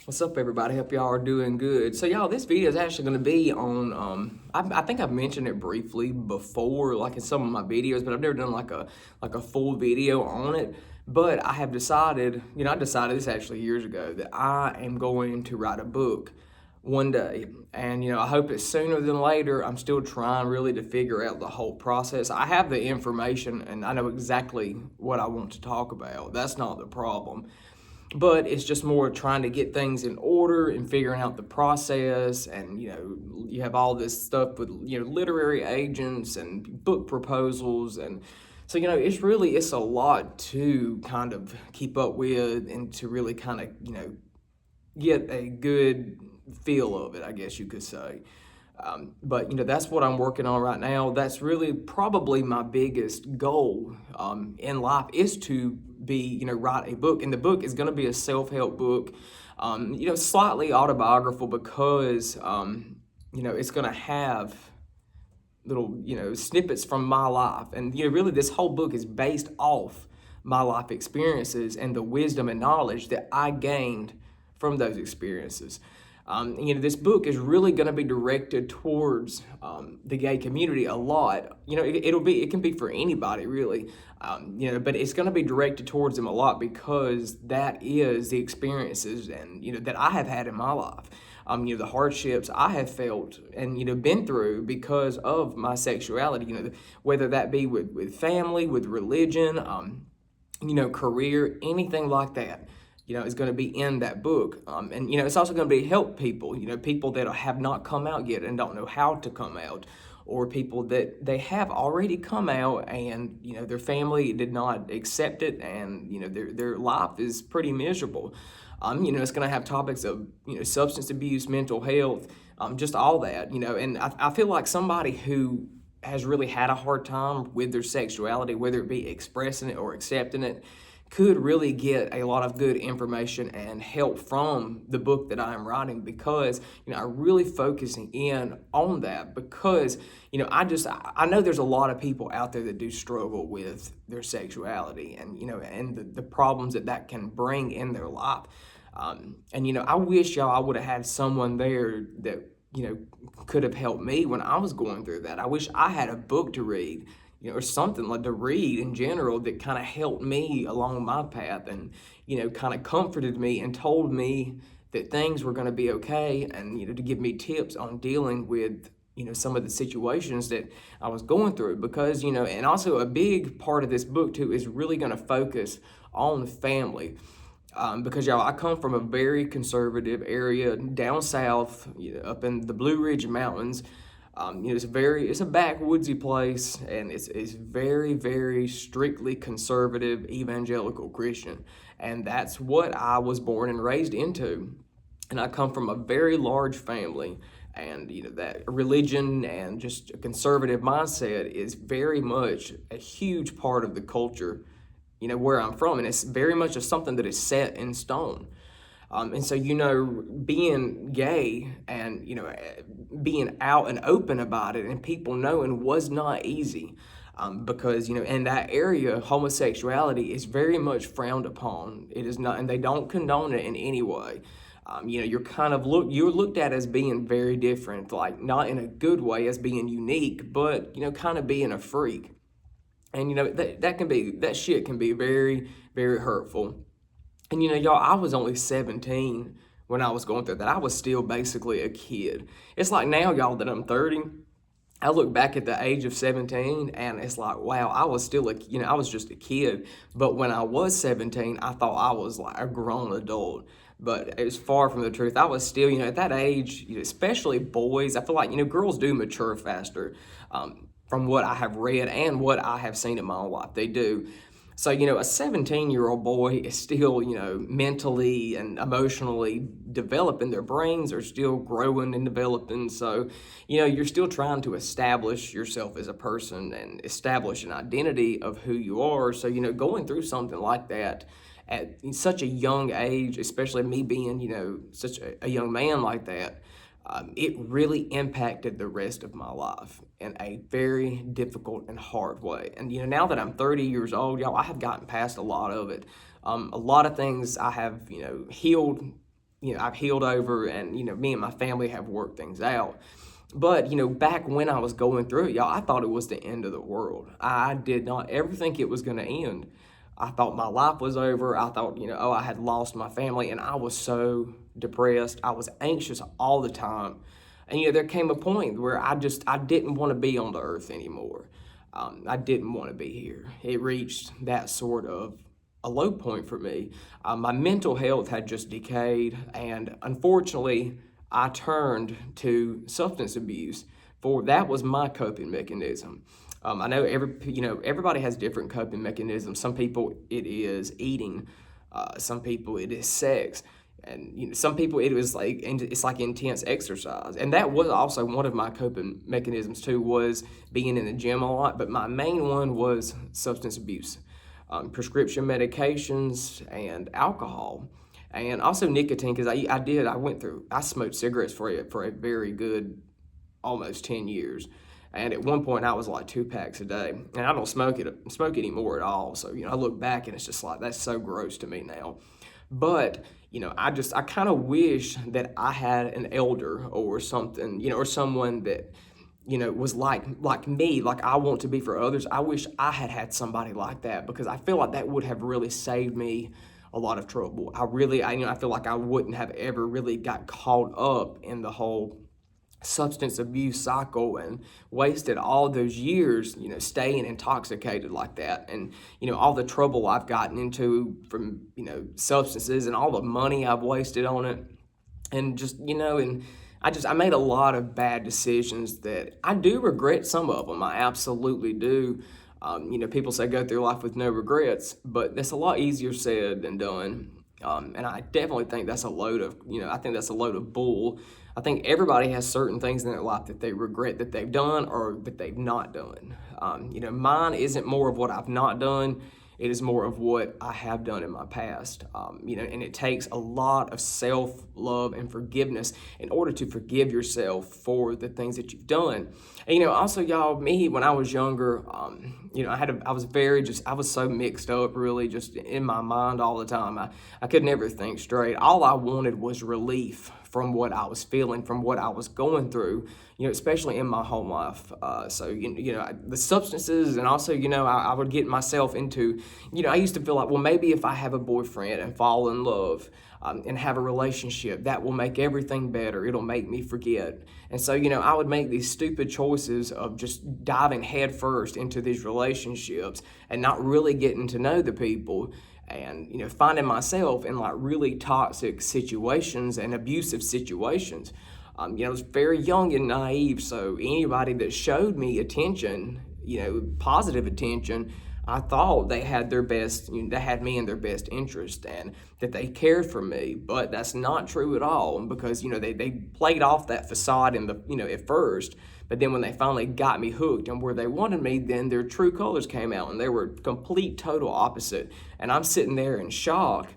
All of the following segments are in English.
What's up, everybody? Hope y'all are doing good. So, y'all, this video is actually going to be on. I think I've mentioned it briefly before, like in some of my videos, but I've never done like a full video on it. But I have decided, I decided this actually years ago that I am going to write a book one day, and I hope it's sooner than later. I'm still trying really to figure out the whole process. I have the information, and I know exactly what I want to talk about. That's not the problem, but it's just more trying to get things in order and figuring out the process. And you have all this stuff with literary agents and book proposals, and so it's a lot to kind of keep up with and to really kind of get a good feel of it, I guess you could say. But that's what I'm working on right now. That's really probably my biggest goal in life, is to be write a book, and the book is going to be a self-help book, slightly autobiographical, because it's going to have little snippets from my life, and really this whole book is based off my life experiences and the wisdom and knowledge that I gained from those experiences. This book is really going to be directed towards the gay community a lot. It can be for anybody really, but it's going to be directed towards them a lot, because that is the experiences and that I have had in my life. The hardships I have felt and been through because of my sexuality. Whether that be with family, with religion, career, anything like that, is going to be in that book. And it's also going to be help people, people that have not come out yet and don't know how to come out, or people that they have already come out and their family did not accept it, and their life is pretty miserable. It's going to have topics of substance abuse, mental health, just all that. And I feel like somebody who has really had a hard time with their sexuality, whether it be expressing it or accepting it, could really get a lot of good information and help from the book that I am writing, because I'm really focusing in on that, because I know there's a lot of people out there that do struggle with their sexuality, and the problems that can bring in their life. And I wish I would have had someone there that could have helped me when I was going through that. I wish I had a book to read, or something like to read in general, that kind of helped me along my path, and kind of comforted me and told me that things were going to be okay, and to give me tips on dealing with some of the situations that I was going through. Because and also a big part of this book too is really going to focus on family. Because y'all, I come from a very conservative area down south, up in the Blue Ridge Mountains. It's a backwoodsy place, and it's very, very strictly conservative evangelical Christian, and that's what I was born and raised into. And I come from a very large family, and that religion and just a conservative mindset is very much a huge part of the culture where I'm from, and it's very much of something that is set in stone. And so, being gay and, being out and open about it and people knowing was not easy. Because, in that area, homosexuality is very much frowned upon. It is not, and they don't condone it in any way. You're looked at as being very different, like not in a good way as being unique, but, kind of being a freak. And that shit can be very, very hurtful. And y'all, I was only 17 when I was going through that. I was still basically a kid. It's like now, y'all, that I'm 30, I look back at the age of 17 and it's like, wow, I was still I was just a kid. But when I was 17, I thought I was like a grown adult. But it was far from the truth. I was still, at that age, especially boys, I feel like, girls do mature faster. From what I have read and what I have seen in my own life, they do. So, a 17-year-old boy is still, mentally and emotionally developing. Their brains are still growing and developing. So, you're still trying to establish yourself as a person and establish an identity of who you are. So, going through something like that at such a young age, especially me being, such a young man like that, it really impacted the rest of my life in a very difficult and hard way. And now that I'm 30 years old, y'all, I have gotten past a lot of it. A lot of things I have, healed I've healed over, and me and my family have worked things out. But back when I was going through it, y'all, I thought it was the end of the world. I did not ever think it was going to end. I thought my life was over. I thought, oh, I had lost my family, and I was so depressed. I was anxious all the time. And there came a point where I didn't want to be on the earth anymore. I didn't want to be here. It reached that sort of a low point for me. My mental health had just decayed, and unfortunately, I turned to substance abuse. For that was my coping mechanism. I know everybody has different coping mechanisms. Some people it is eating, some people it is sex, and some people it's like intense exercise. And that was also one of my coping mechanisms too, was being in the gym a lot. But my main one was substance abuse, prescription medications, and alcohol. And also nicotine, because I smoked cigarettes for a very good almost 10 years. And at one point I was like 2 packs a day, and I don't smoke anymore at all. So, I look back and it's just like, that's so gross to me now. But, I kind of wish that I had an elder or something, or someone that, was like me, like I want to be for others. I wish I had somebody like that, because I feel like that would have really saved me a lot of trouble. I feel like I wouldn't have ever really got caught up in the whole substance abuse cycle and wasted all those years, staying intoxicated like that. And, all the trouble I've gotten into from, substances, and all the money I've wasted on it. And just, and I made a lot of bad decisions that I do regret some of them. I absolutely do. People say go through life with no regrets, but that's a lot easier said than done. And I definitely think that's a load of bull. I think everybody has certain things in their life that they regret that they've done or that they've not done. Mine isn't more of what I've not done. It is more of what I have done in my past. And it takes a lot of self-love and forgiveness in order to forgive yourself for the things that you've done. And, also, y'all, me, when I was younger, I was so mixed up, really, just in my mind all the time. I could never think straight. All I wanted was relief from what I was feeling, from what I was going through, especially in my home life. So, the substances, and also, I would get myself into, I used to feel like, well, maybe if I have a boyfriend and fall in love, and have a relationship, that will make everything better. It'll make me forget. And so, I would make these stupid choices of just diving headfirst into these relationships and not really getting to know the people, and, finding myself in like really toxic situations and abusive situations. I was very young and naive, so anybody that showed me attention, positive attention, I thought they had they had me in their best interest and that they cared for me. But that's not true at all, because, they played off that facade at first. But then when they finally got me hooked and where they wanted me, then their true colors came out, and they were complete, total opposite. And I'm sitting there in shock,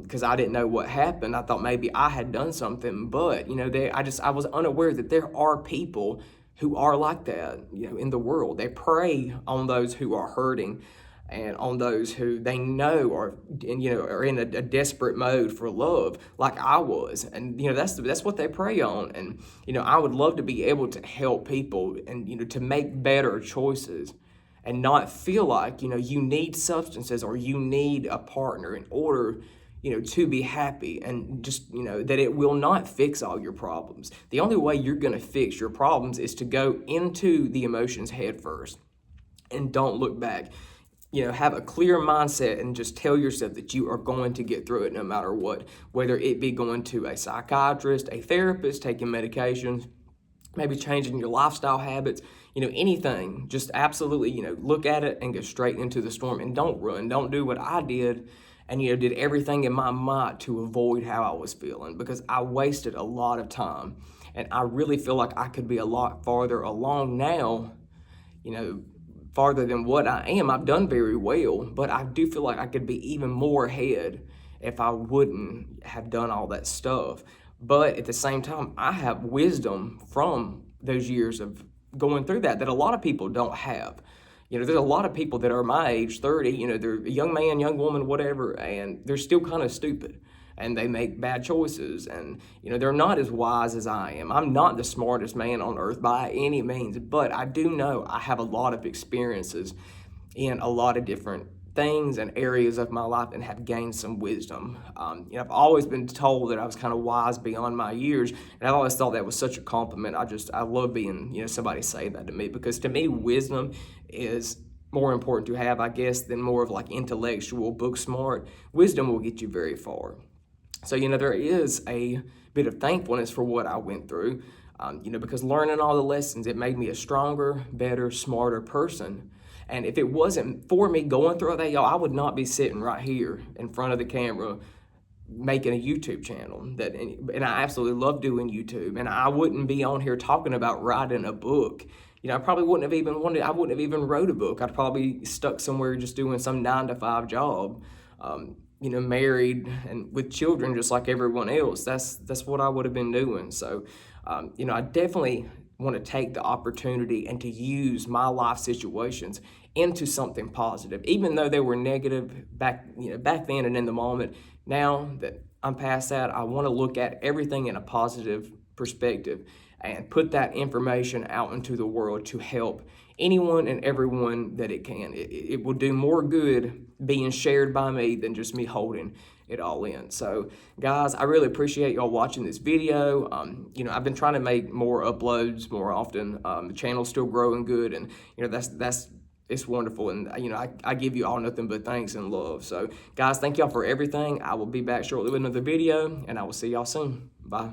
because I didn't know what happened. I thought maybe I had done something, but, I was unaware that there are people who are like that, in the world. They prey on those who are hurting, and on those who they know are in a desperate mode for love, like I was. And that's what they prey on. And I would love to be able to help people, and to make better choices, and not feel like you need substances or you need a partner in order to be happy, and just, that it will not fix all your problems. The only way you're going to fix your problems is to go into the emotions head first and don't look back. Have a clear mindset and just tell yourself that you are going to get through it no matter what, whether it be going to a psychiatrist, a therapist, taking medications, maybe changing your lifestyle habits, anything. Just absolutely, look at it and go straight into the storm, and don't run. Don't do what I did and, did everything in my might to avoid how I was feeling, because I wasted a lot of time. And I really feel like I could be a lot farther along now, farther than what I am. I've done very well, but I do feel like I could be even more ahead if I wouldn't have done all that stuff. But at the same time, I have wisdom from those years of going through that a lot of people don't have. There's a lot of people that are my age, 30, they're a young man, young woman, whatever, and they're still kind of stupid. and they make bad choices, and they're not as wise as I am. I'm not the smartest man on earth by any means, but I do know I have a lot of experiences in a lot of different things and areas of my life and have gained some wisdom. I've always been told that I was kind of wise beyond my years, and I've always thought that was such a compliment. I love being, somebody say that to me, because to me, wisdom is more important to have, I guess, than more of like intellectual, book smart. Wisdom will get you very far. So, there is a bit of thankfulness for what I went through, because learning all the lessons, it made me a stronger, better, smarter person. And if it wasn't for me going through that, y'all, I would not be sitting right here in front of the camera making a YouTube channel. And I absolutely love doing YouTube. And I wouldn't be on here talking about writing a book. I probably wouldn't have even wrote a book. I'd probably stuck somewhere just doing some 9-to-5 job, married and with children just like everyone else. That's what I would have been doing. So, I definitely want to take the opportunity and to use my life situations into something positive, even though they were negative back then and in the moment. Now that I'm past that, I want to look at everything in a positive perspective and put that information out into the world to help anyone and everyone that it can. It will do more good being shared by me than just me holding it all in. So guys, I really appreciate y'all watching this video. I've been trying to make more uploads more often. The channel's still growing good, and it's wonderful. And I give you all nothing but thanks and love. So guys, thank y'all for everything. I will be back shortly with another video, and I will see y'all soon. Bye.